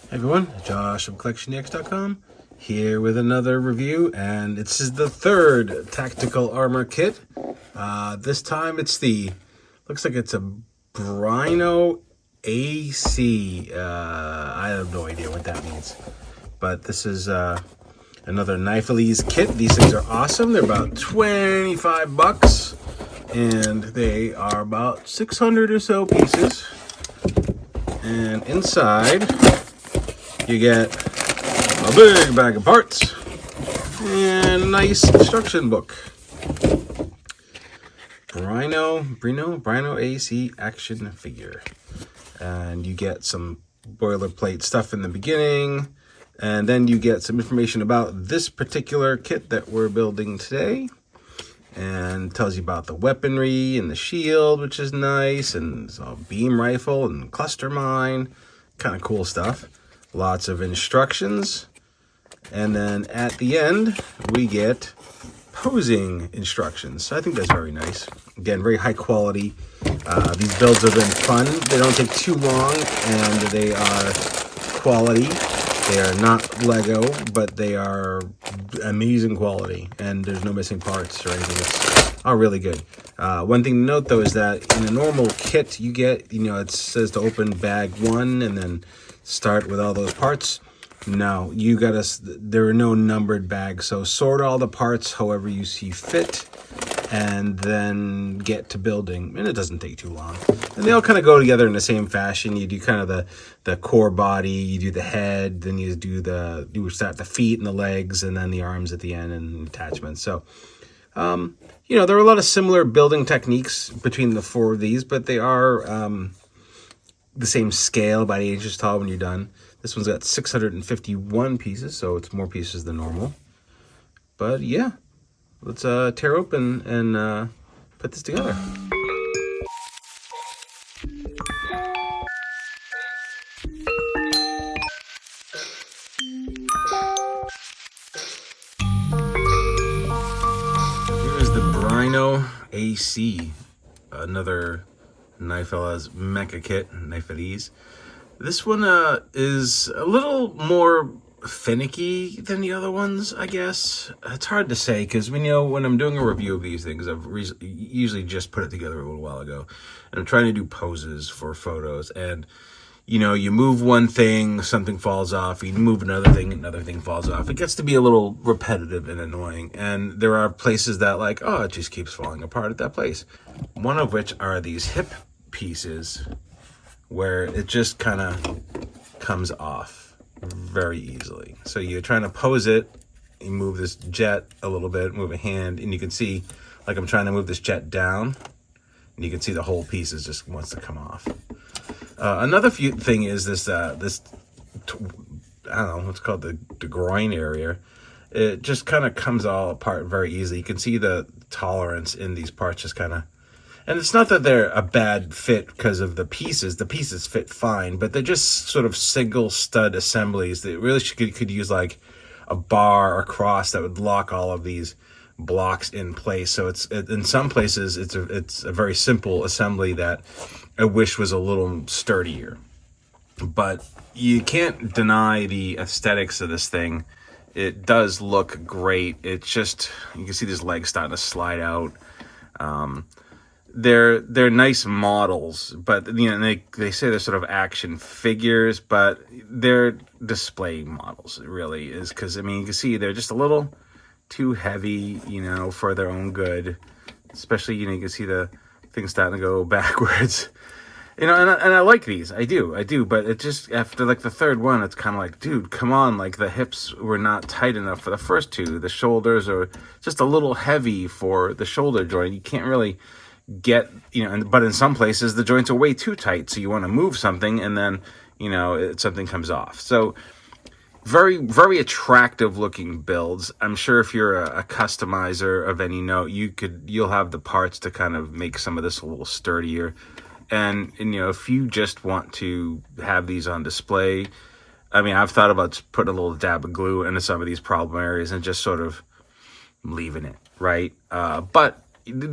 Hey everyone, Josh from CollectionDX.com here with another review, and this is the third tactical armor kit. This time looks like it's a Brino AC. I have no idea what that means, but this is another Niflhees kit. These things are awesome. They're about 25 bucks, and they are about 600 or so pieces. And inside, you get a big bag of parts and a nice instruction book. Brino AC action figure. And you get some boilerplate stuff in the beginning, and then you get some information about this particular kit that we're building today, and tells you about the weaponry and the shield, which is nice, and it's a beam rifle and cluster mine, kind of cool stuff. Lots of instructions, and then at the end we get posing instructions. So I think that's very nice. Again, very high quality. These builds have been fun. They don't take too long, and they are quality. They are not Lego, but they are amazing quality, and there's no missing parts or anything. It's all really good. One thing to note, though, is that in a normal kit, you get, it says to open bag 1 and then start with all those parts. No, there are no numbered bags, so sort all the parts however you see fit, and then get to building, and it doesn't take too long. And they all kind of go together in the same fashion. You do kind of the core body, you do the head, then you start the feet and the legs, and then the arms at the end and attachments. So, there are a lot of similar building techniques between the 4 of these, but they are the same scale, about 8 inches tall when you're done. This one's got 651 pieces, so it's more pieces than normal. But yeah, let's tear open and put this together. Here's the Brino AC, another Niflhees mecha kit, Niflhees. This one is a little more finicky than the other ones, I guess. It's hard to say, because when I'm doing a review of these things, I've usually just put it together a little while ago, and I'm trying to do poses for photos, and you move one thing, something falls off, you move another thing falls off. It gets to be a little repetitive and annoying, and there are places that it just keeps falling apart at that place. One of which are these hip pieces, where it just kind of comes off very easily. So you're trying to pose it, you move this jet a little bit, move a hand, and you can see, I'm trying to move this jet down, and you can see the whole piece just wants to come off. Another thing is this I don't know, what's called the groin area. It just kind of comes all apart very easily. You can see the tolerance in these parts just kind of, and it's not that they're a bad fit because of the pieces. The pieces fit fine, but they're just sort of single stud assemblies that really could use a bar or cross that would lock all of these blocks in place. So in some places it's a very simple assembly that I wish was a little sturdier. But you can't deny the aesthetics of this thing. It does look great. It's just, you can see these legs starting to slide out. They're nice models, but they say they're sort of action figures, but they're display models. It really is, because you can see they're just a little too heavy, for their own good. Especially, you can see the thing starting to go backwards. And I like these. I do, but it just, after the third one, it's kind of dude, come on, the hips were not tight enough for the first 2. The shoulders are just a little heavy for the shoulder joint. You can't really get, but in some places the joints are way too tight, so you want to move something and then something comes off. So very, very attractive looking builds. I'm sure if you're a customizer of any note, you'll have the parts to kind of make some of this a little sturdier. And if you just want to have these on display, I've thought about putting a little dab of glue into some of these problem areas and just sort of leaving it, right? But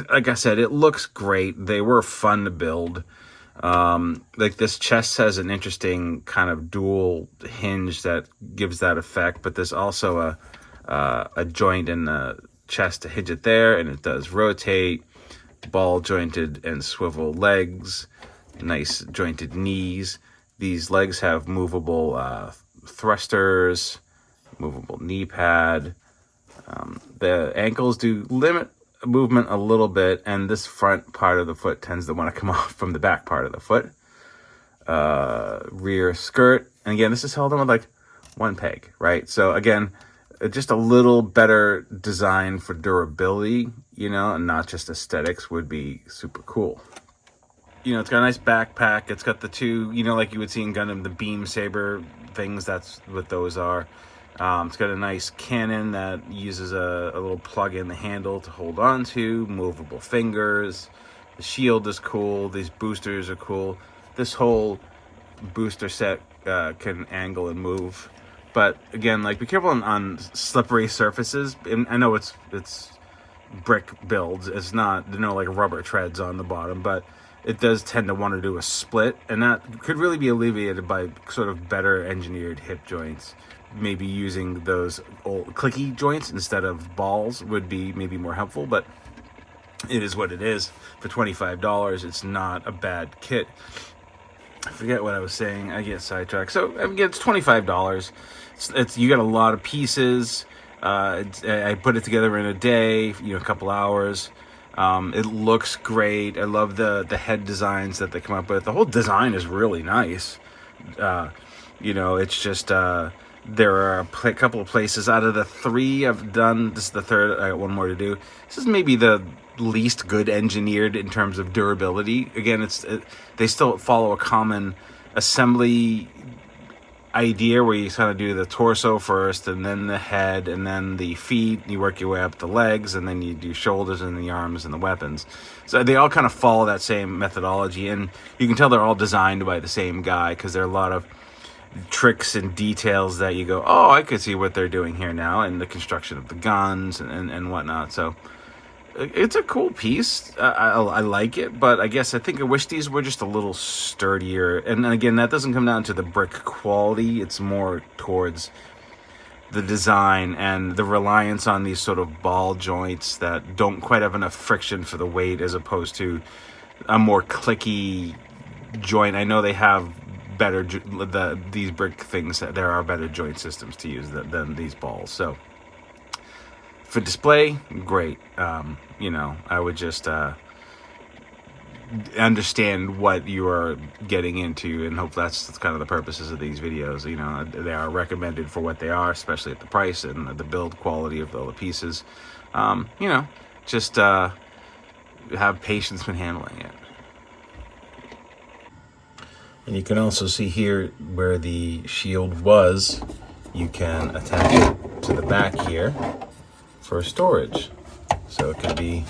like I said, it looks great. They were fun to build. Like this chest has an interesting kind of dual hinge that gives that effect, but there's also a joint in the chest to hinge it there, and it does rotate. Ball jointed and swivel legs, nice jointed knees. These legs have movable thrusters, movable knee pad. The ankles do limit movement a little bit, and this front part of the foot tends to want to come off from the back part of the foot. Rear skirt, and again, this is held on with like one peg, right? So again, just a little better design for durability, you know, and not just aesthetics would be super cool. You know, it's got a nice backpack. It's got the two, you know, like you would see in Gundam, the beam saber things. That's what those are. It's got a nice cannon that uses a little plug in the handle to hold on to, movable fingers. The shield is cool. These boosters are cool. This whole booster set can angle and move. But again, like, be careful on slippery surfaces. And I know it's brick builds. It's not, you know, like rubber treads on the bottom, but it does tend to want to do a split, and that could really be alleviated by sort of better engineered hip joints. Maybe using those old clicky joints instead of balls would be maybe more helpful, but it is what it is. For $25, it's not a bad kit. I forget what I was saying. I get sidetracked. So again, it's $25. It's you got a lot of pieces. I put it together in a day, you know, a couple hours. It looks great. I love the head designs that they come up with. The whole design is really nice. You know, it's just there are a couple of places out of the 3 I've done. This is the 3rd. I got 1 more to do. This is maybe the least good engineered in terms of durability. Again, they still follow a common assembly idea where you kind of do the torso first, and then the head, and then the feet. You work your way up the legs, and then you do shoulders and the arms and the weapons. So they all kind of follow that same methodology, and you can tell they're all designed by the same guy, because there are a lot of tricks and details that you go, oh, I could see what they're doing here now, and the construction of the guns and whatnot. So it's a cool piece. I like it, but I think I wish these were just a little sturdier. And again, that doesn't come down to the brick quality. It's more towards the design and the reliance on these sort of ball joints that don't quite have enough friction for the weight, as opposed to a more clicky joint. I know they have better these brick things. There are better joint systems to use than these balls. So for display, great. You know, I would just understand what you are getting into, and hope that's kind of the purposes of these videos. You know, they are recommended for what they are, especially at the price and the build quality of all the pieces. You know, just have patience when handling it. And you can also see here where the shield was, you can attach it to the back here for storage. So it could be,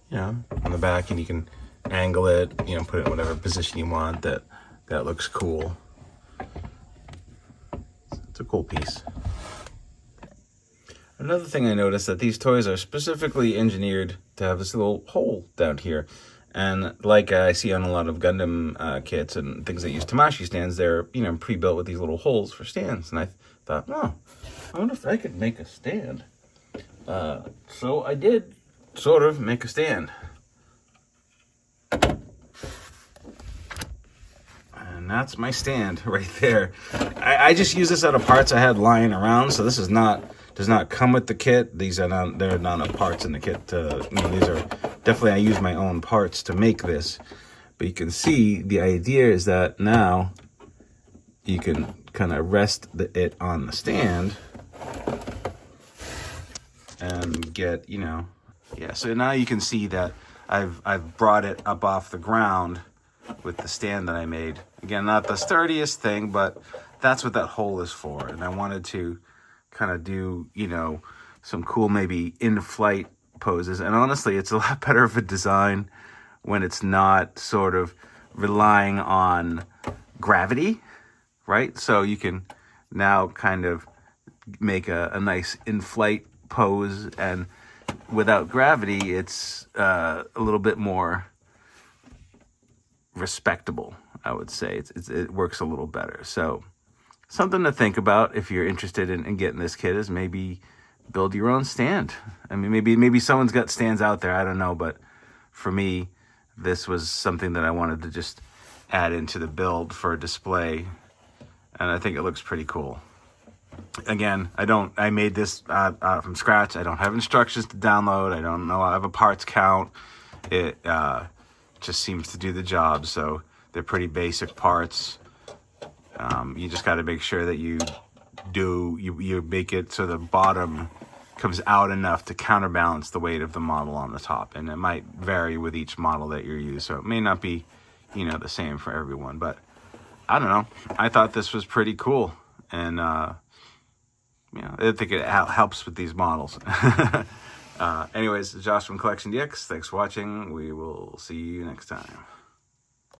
you know, on the back, and you can angle it, you know, put it in whatever position you want that looks cool. It's a cool piece. Another thing I noticed, that these toys are specifically engineered to have this little hole down here. And like I see on a lot of Gundam kits and things that use Tamashii stands, they're, you know, pre-built with these little holes for stands. And I thought, oh, I wonder if I could make a stand. So I did sort of make a stand. And that's my stand right there. I just use this out of parts I had lying around, so this is does not come with the kit. These are not, there are not enough parts in the kit to, you know, these are definitely, I use my own parts to make this. But you can see the idea is that now you can kind of rest it on the stand and get, you know, yeah. So now you can see that I've brought it up off the ground with the stand that I made. Again, not the sturdiest thing, but that's what that hole is for. And I wanted to kind of do, you know, some cool maybe in-flight poses. And honestly, it's a lot better of a design when it's not sort of relying on gravity, right? So you can now kind of make a nice in-flight pose, and without gravity, it's a little bit more respectable, I would say. It works a little better. So something to think about if you're interested in getting this kit is maybe build your own stand. I mean, maybe someone's got stands out there, I don't know, but for me, this was something that I wanted to just add into the build for a display, and I think it looks pretty cool. Again, I made this from scratch. I don't have instructions to download. I don't know. I have a parts count. It just seems to do the job. So they're pretty basic parts. You just got to make sure that you make it so the bottom comes out enough to counterbalance the weight of the model on the top. And it might vary with each model that you're using. So it may not be, the same for everyone. But I don't know. I thought this was pretty cool. And, I think it helps with these models. Anyways, Josh from Collection DX. Thanks for watching. We will see you next time.